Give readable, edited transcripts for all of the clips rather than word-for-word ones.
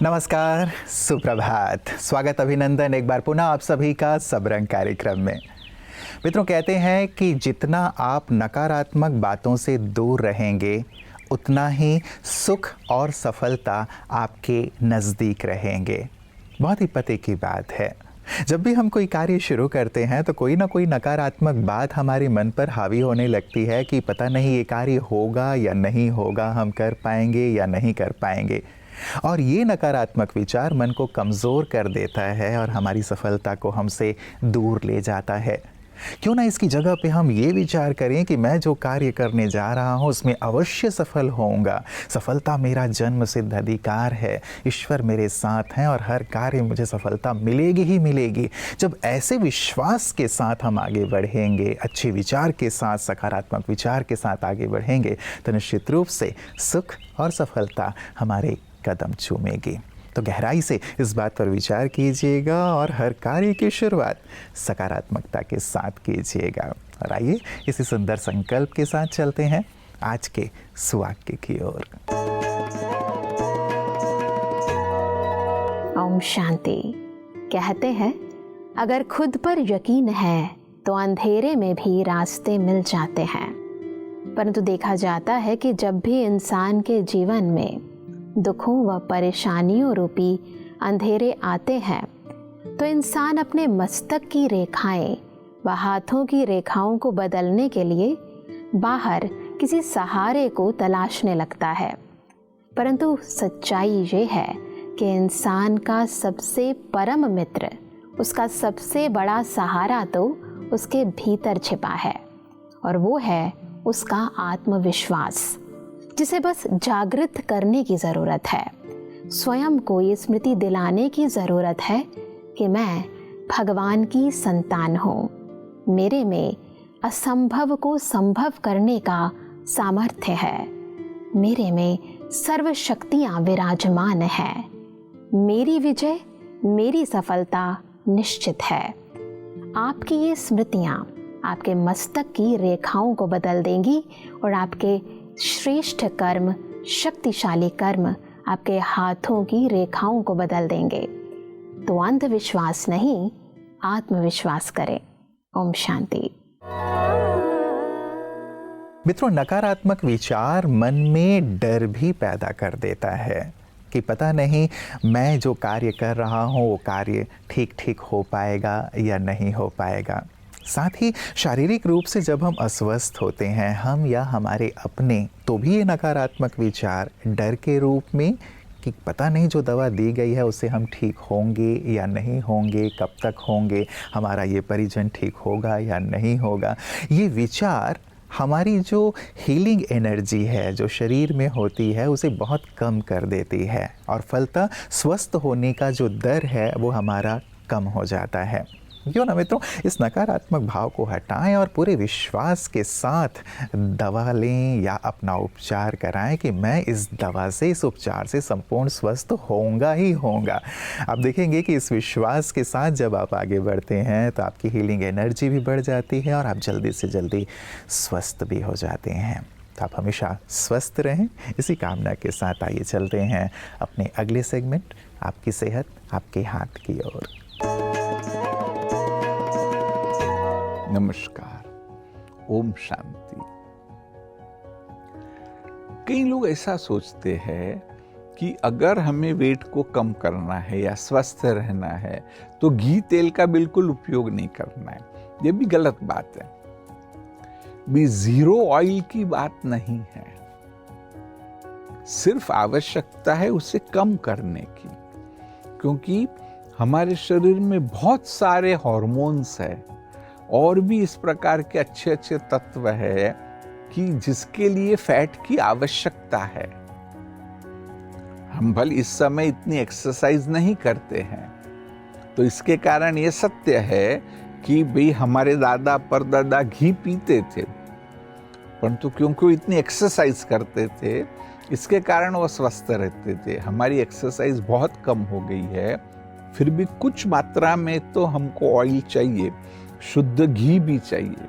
नमस्कार, सुप्रभात, स्वागत अभिनंदन एक बार पुनः आप सभी का सबरंग कार्यक्रम में। मित्रों, कहते हैं कि जितना आप नकारात्मक बातों से दूर रहेंगे उतना ही सुख और सफलता आपके नज़दीक रहेंगे। बहुत ही पते की बात है। जब भी हम कोई कार्य शुरू करते हैं तो कोई ना कोई नकारात्मक बात हमारे मन पर हावी होने लगती है कि पता नहीं ये कार्य होगा या नहीं होगा, हम कर पाएंगे या नहीं कर पाएंगे। और ये नकारात्मक विचार मन को कमज़ोर कर देता है और हमारी सफलता को हमसे दूर ले जाता है। क्यों ना इसकी जगह पे हम ये विचार करें कि मैं जो कार्य करने जा रहा हूँ उसमें अवश्य सफल होऊंगा। सफलता मेरा जन्म सिद्ध अधिकार है, ईश्वर मेरे साथ हैं और हर कार्य मुझे सफलता मिलेगी ही मिलेगी। जब ऐसे विश्वास के साथ हम आगे बढ़ेंगे, अच्छे विचार के साथ, सकारात्मक विचार के साथ आगे बढ़ेंगे तो निश्चित रूप से सुख और सफलता हमारे कदम चूमेगी। तो गहराई से इस बात पर विचार कीजिएगा और हर कार्य की शुरुआत सकारात्मकता के साथ कीजिएगा। और आइए इसी सुंदर संकल्प के साथ चलते हैं आज के सुवाक्य की ओर। ओम शांति। कहते हैं, अगर खुद पर यकीन है तो अंधेरे में भी रास्ते मिल जाते हैं। परंतु देखा जाता है कि जब भी इंसान के जीवन में दुखों व परेशानियों रूपी अंधेरे आते हैं तो इंसान अपने मस्तक की रेखाएं व हाथों की रेखाओं को बदलने के लिए बाहर किसी सहारे को तलाशने लगता है। परंतु सच्चाई ये है कि इंसान का सबसे परम मित्र, उसका सबसे बड़ा सहारा तो उसके भीतर छिपा है और वो है उसका आत्मविश्वास, जिसे बस जागृत करने की ज़रूरत है। स्वयं को ये स्मृति दिलाने की ज़रूरत है कि मैं भगवान की संतान हूँ। मेरे में असंभव को संभव करने का सामर्थ्य है। मेरे में सर्व शक्तियाँ विराजमान हैं। मेरी विजय, मेरी सफलता निश्चित है। आपकी ये स्मृतियाँ आपके मस्तक की रेखाओं को बदल देंगी और आपके श्रेष्ठ कर्म, शक्तिशाली कर्म आपके हाथों की रेखाओं को बदल देंगे। तो अंधविश्वास नहीं, आत्मविश्वास करें। ओम शांति। मित्रों, नकारात्मक विचार मन में डर भी पैदा कर देता है कि पता नहीं मैं जो कार्य कर रहा हूँ वो कार्य ठीक हो पाएगा या नहीं हो पाएगा। साथ ही शारीरिक रूप से जब हम अस्वस्थ होते हैं, हम या हमारे अपने, तो भी ये नकारात्मक विचार डर के रूप में कि पता नहीं जो दवा दी गई है उससे हम ठीक होंगे या नहीं होंगे, कब तक होंगे, हमारा ये परिजन ठीक होगा या नहीं होगा। ये विचार हमारी जो हीलिंग एनर्जी है जो शरीर में होती है उसे बहुत कम कर देती है और फलतः स्वस्थ होने का जो दर है वो हमारा कम हो जाता है। क्यों ना मित्रों, इस नकारात्मक भाव को हटाएं और पूरे विश्वास के साथ दवा लें या अपना उपचार कराएं कि मैं इस दवा से, इस उपचार से संपूर्ण स्वस्थ होऊंगा ही होऊंगा। आप देखेंगे कि इस विश्वास के साथ जब आप आगे बढ़ते हैं तो आपकी हीलिंग एनर्जी भी बढ़ जाती है और आप जल्दी से जल्दी स्वस्थ भी हो जाते हैं। तो आप हमेशा स्वस्थ रहें, इसी कामना के साथ आइए चलते हैं अपने अगले सेगमेंट, आपकी सेहत आपके हाथ की ओर। नमस्कार, ओम शांति। कई लोग ऐसा सोचते हैं कि अगर हमें वेट को कम करना है या स्वस्थ रहना है तो घी तेल का बिल्कुल उपयोग नहीं करना है। ये भी गलत बात है। भी जीरो ऑयल की बात नहीं है, सिर्फ आवश्यकता है उसे कम करने की, क्योंकि हमारे शरीर में बहुत सारे हार्मोन्स है और भी इस प्रकार के अच्छे अच्छे तत्व है कि जिसके लिए फैट की आवश्यकता है। हम भले इस समय इतनी एक्सरसाइज नहीं करते हैं तो इसके कारण ये सत्य है कि भाई हमारे दादा परदादा घी पीते थे, परंतु क्योंकि वो इतनी एक्सरसाइज करते थे इसके कारण वो स्वस्थ रहते थे। हमारी एक्सरसाइज बहुत कम हो गई है, फिर भी कुछ मात्रा में तो हमको ऑयल चाहिए, शुद्ध घी भी चाहिए।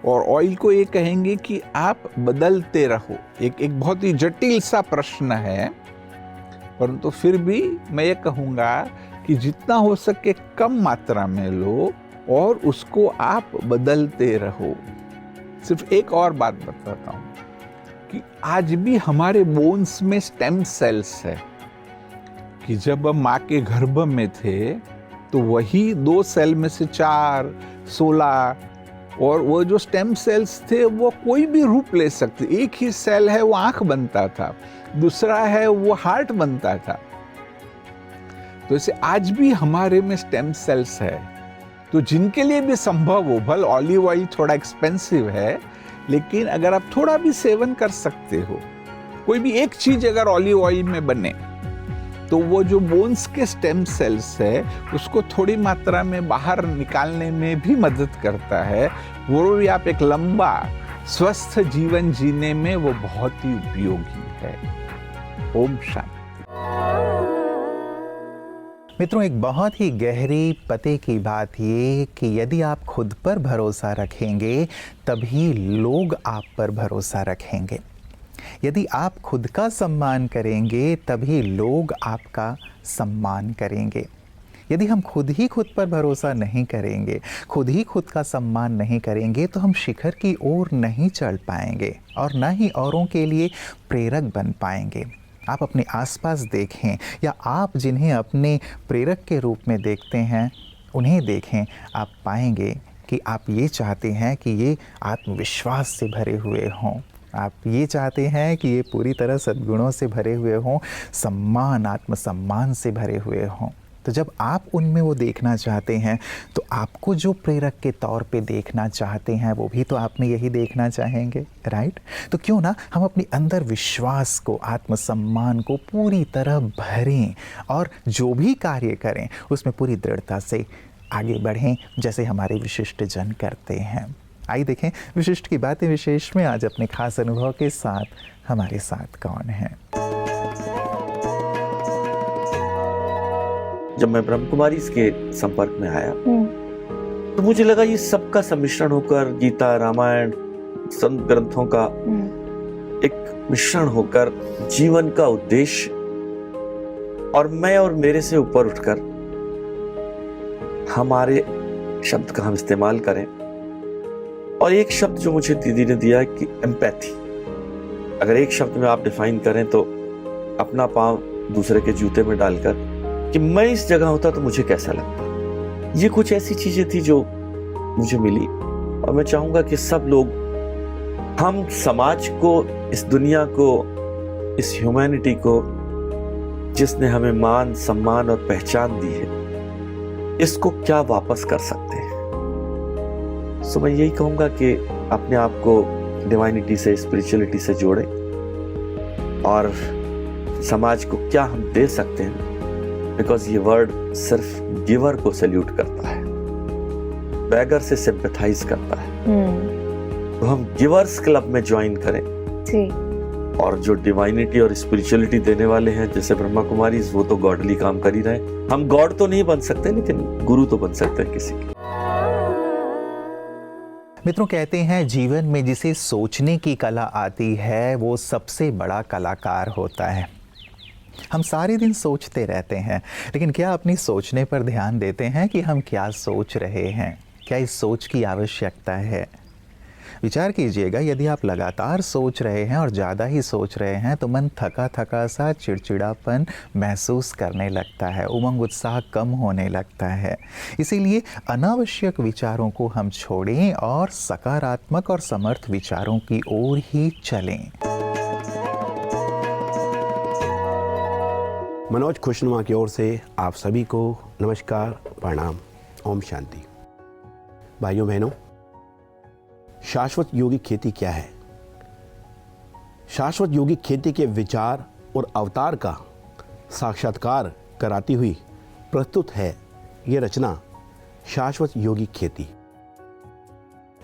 और ऑयल को ये कहेंगे कि आप बदलते रहो। एक बहुत ही जटिल सा प्रश्न है परंतु फिर भी मैं ये कहूँगा कि जितना हो सके कम मात्रा में लो और उसको आप बदलते रहो। सिर्फ एक और बात बताता हूँ कि आज भी हमारे बोन्स में स्टेम सेल्स है कि जब हम माँ के गर्भ में थे तो वही 2 सेल में से 4, 16 और वो जो स्टेम सेल्स थे वो कोई भी रूप ले सकते। एक ही सेल है वो आंख बनता था, दूसरा है वो हार्ट बनता था। तो ऐसे आज भी हमारे में स्टेम सेल्स है। तो जिनके लिए भी संभव हो, भले ऑलिव ऑयल थोड़ा एक्सपेंसिव है, लेकिन अगर आप थोड़ा भी सेवन कर सकते हो, कोई भी एक चीज अगर ऑलिव ऑयल में बने तो वो जो बोन्स के स्टेम सेल्स है उसको थोड़ी मात्रा में बाहर निकालने में भी मदद करता है। वो भी आप एक लंबा स्वस्थ जीवन जीने में वो बहुत ही उपयोगी है। ओम शांति। मित्रों, एक बहुत ही गहरी पते की बात ये कि यदि आप खुद पर भरोसा रखेंगे तभी लोग आप पर भरोसा रखेंगे। यदि आप खुद का सम्मान करेंगे तभी लोग आपका सम्मान करेंगे। यदि हम खुद ही खुद पर भरोसा नहीं करेंगे, खुद ही खुद का सम्मान नहीं करेंगे तो हम शिखर की ओर नहीं चढ़ पाएंगे और न ही औरों के लिए प्रेरक बन पाएंगे। आप अपने आसपास देखें या आप जिन्हें अपने प्रेरक के रूप में देखते हैं उन्हें देखें, आप पाएंगे कि आप ये चाहते हैं कि ये आत्मविश्वास से भरे हुए हों, आप ये चाहते हैं कि ये पूरी तरह सद्गुणों से भरे हुए हों, सम्मान, आत्मसम्मान से भरे हुए हों। तो जब आप उनमें वो देखना चाहते हैं तो आपको जो प्रेरक के तौर पे देखना चाहते हैं वो भी तो आप में यही देखना चाहेंगे, राइट? तो क्यों ना हम अपने अंदर विश्वास को, आत्मसम्मान को पूरी तरह भरें और जो भी कार्य करें उसमें पूरी दृढ़ता से आगे बढ़ें जैसे हमारे विशिष्ट जन करते हैं। आइए देखें विशिष्ट की बातें विशेष में आज अपने खास अनुभव के साथ हमारे साथ कौन है। जब मैं ब्रह्म कुमारी के संपर्क में आया तो मुझे लगा ये सबका सम्मिश्रण होकर, गीता, रामायण, संत ग्रंथों का एक मिश्रण होकर जीवन का उद्देश्य और मैं और मेरे से ऊपर उठकर हमारे शब्द का हम इस्तेमाल करें। और एक शब्द जो मुझे दीदी ने दिया कि एम्पैथी, अगर एक शब्द में आप डिफाइन करें तो अपना पांव दूसरे के जूते में डालकर कि मैं इस जगह होता तो मुझे कैसा लगता। ये कुछ ऐसी चीजें थी जो मुझे मिली और मैं चाहूंगा कि सब लोग, हम समाज को, इस दुनिया को, इस ह्यूमैनिटी को जिसने हमें मान, सम्मान और पहचान दी है, इसको क्या वापस कर सकते हैं। सो मैं यही कहूंगा कि अपने आप को डिवाइनिटी से, स्पिरिचुअलिटी से जोड़ें और समाज को क्या हम दे सकते हैं, बिकॉज ये वर्ड सिर्फ गिवर को सैल्यूट करता है, बैगर से सिंपैथाइज करता है। तो हम गिवर्स क्लब में ज्वाइन करें जी। और जो डिवाइनिटी और स्पिरिचुअलिटी देने वाले हैं जैसे ब्रह्मा कुमारी, वो तो गॉडली काम कर ही रहे हैं। हम गॉड तो नहीं बन सकते लेकिन गुरु तो बन सकते हैं किसी के। मित्रों, कहते हैं जीवन में जिसे सोचने की कला आती है वो सबसे बड़ा कलाकार होता है। हम सारे दिन सोचते रहते हैं, लेकिन क्या अपनी सोचने पर ध्यान देते हैं कि हम क्या सोच रहे हैं? क्या इस सोच की आवश्यकता है? विचार कीजिएगा, यदि आप लगातार सोच रहे हैं और ज़्यादा ही सोच रहे हैं तो मन थका थका सा, चिड़चिड़ापन महसूस करने लगता है, उमंग उत्साह कम होने लगता है। इसीलिए अनावश्यक विचारों को हम छोड़ें और सकारात्मक और समर्थ विचारों की ओर ही चलें। मनोज खुशनुमा की ओर से आप सभी को नमस्कार, प्रणाम, ओम शांति। भाइयों बहनों, शाश्वत योगिक खेती क्या है? शाश्वत योगिक खेती के विचार और अवतार का साक्षात्कार कराती हुई प्रस्तुत है ये रचना शाश्वत योगिक खेती।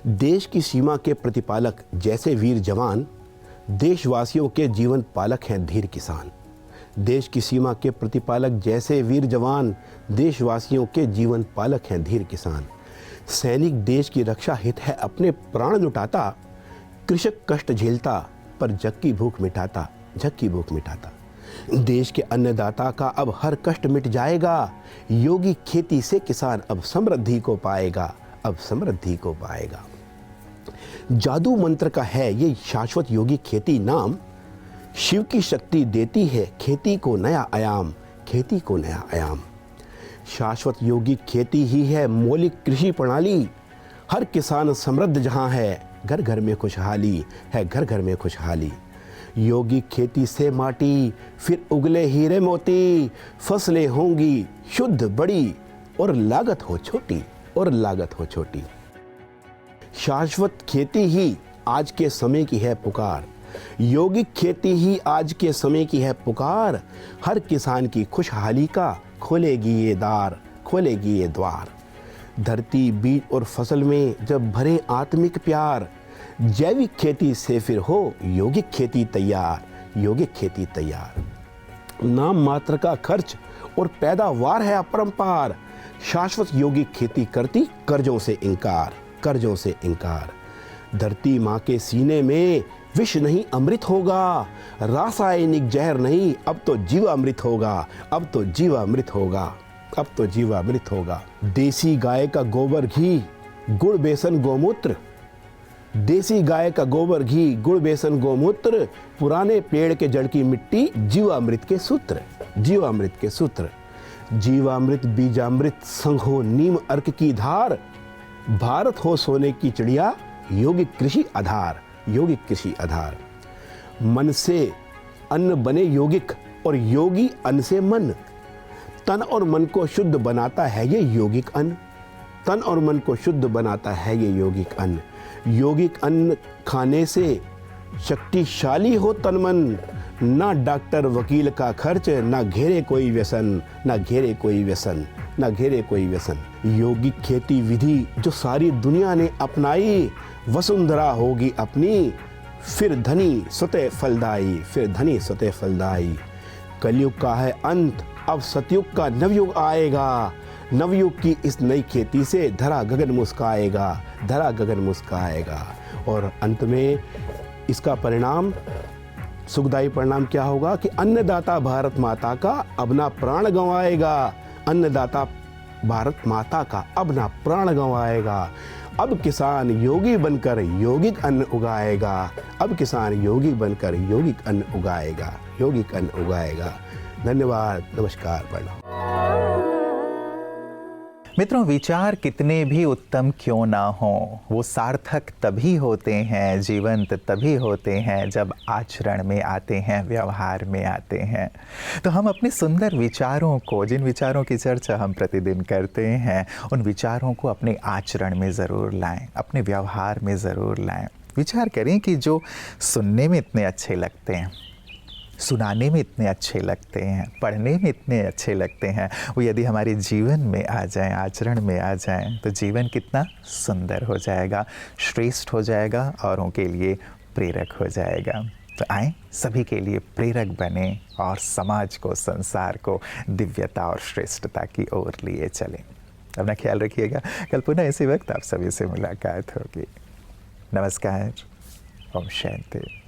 देश की सीमा के प्रतिपालक जैसे वीर जवान, देशवासियों के जीवन पालक हैं धीर किसान। देश की सीमा के प्रतिपालक जैसे वीर जवान, देशवासियों के जीवन पालक हैं धीर किसान। सैनिक देश की रक्षा हित है अपने प्राण लुटाता, कृषक कष्ट झेलता पर जग की भूख मिटाता, जग की भूख मिटाता। देश के अन्नदाता का अब हर कष्ट मिट जाएगा। योगी खेती से किसान अब समृद्धि को पाएगा, अब समृद्धि को पाएगा। जादू मंत्र का है ये शाश्वत योगी खेती नाम। शिव की शक्ति देती है खेती को नया आयाम, खेती को नया आयाम। शाश्वत योगी खेती ही है मौलिक कृषि प्रणाली। हर किसान समृद्ध जहां है, घर घर में खुशहाली है, घर घर में खुशहाली। योगी खेती से माटी फिर उगले हीरे मोती। फसलें होंगी शुद्ध बड़ी और लागत हो छोटी, और लागत हो छोटी। शाश्वत खेती ही आज के समय की है पुकार। योगिक खेती ही आज के समय की है पुकार। हर किसान की खुशहाली का खोलेगी ये द्वार, खोलेगी ये द्वार। धरती बीज और फसल में जब भरे आत्मिक प्यार, जैविक खेती से फिर हो योगिक खेती तैयार, योगिक खेती तैयार। नाम मात्र का खर्च और पैदावार है अपरंपार। शाश्वत योगिक खेती करती कर्जों से इनकार, कर्जों से इनकार। धरती माँ के सीने में विष नहीं अमृत होगा। रासायनिक जहर नहीं, अब तो जीवामृत होगा, अब तो जीवामृत होगा, अब तो जीवामृत होगा। देसी गाय का गोबर घी गुड़ बेसन गोमूत्र, देसी गाय का गोबर घी गुड़ बेसन गोमूत्र। पुराने पेड़ के जड़ की मिट्टी जीवामृत के सूत्र, जीवामृत के सूत्र। जीवामृत बीजामृत संग हो नीम अर्क की धार। भारत हो सोने की चिड़िया, योगिक कृषि आधार, योगिक कृषि आधार। मन से अन्न बने योगिक और योगी अन्न से मन। तन और मन को शुद्ध बनाता है ये योगिक अन्न, तन और मन को शुद्ध बनाता है ये योगिक अन्न। योगिक अन्न खाने से शक्तिशाली हो तन मन। ना डॉक्टर वकील का खर्च, ना घेरे कोई व्यसन, ना घेरे कोई व्यसन, ना घेरे कोई व्यसन। योगिक खेती विधि जो सारी दुनिया ने अपनाई, वसुंधरा होगी अपनी फिर धनी स्वतः फलदायी, फिर धनी स्वतः फलदायी। कलयुग का है अंत, अब सतयुग का नवयुग आएगा। नवयुग की इस नई खेती से धरा गगन मुस्काएगा, धरा गगन मुस्काएगा। और अंत में इसका परिणाम, सुखदायी परिणाम क्या होगा कि अन्नदाता भारत माता का अपना प्राण गंवाएगा। अन्नदाता भारत माता का अपना प्राण गंवाएगा। अब किसान योगी बनकर योगिक अन्न उगाएगा, अब किसान योगी बनकर योगिक अन्न उगाएगा, योगिक अन्न उगाएगा। धन्यवाद, नमस्कार, प्रणाम। मित्रों, विचार कितने भी उत्तम क्यों ना हों, वो सार्थक तभी होते हैं, जीवंत तभी होते हैं जब आचरण में आते हैं, व्यवहार में आते हैं। तो हम अपने सुंदर विचारों को, जिन विचारों की चर्चा हम प्रतिदिन करते हैं, उन विचारों को अपने आचरण में ज़रूर लाएं, अपने व्यवहार में ज़रूर लाएं। विचार करें कि जो सुनने में इतने अच्छे लगते हैं, सुनाने में इतने अच्छे लगते हैं, पढ़ने में इतने अच्छे लगते हैं, वो यदि हमारे जीवन में आ जाएं, आचरण में आ जाएं, तो जीवन कितना सुंदर हो जाएगा, श्रेष्ठ हो जाएगा, औरों के लिए प्रेरक हो जाएगा। तो आएँ, सभी के लिए प्रेरक बने और समाज को, संसार को दिव्यता और श्रेष्ठता की ओर लिए चलें। अपना ख्याल रखिएगा। कल पुनः इसी वक्त आप सभी से मुलाकात होगी। नमस्कार, ओम शांति।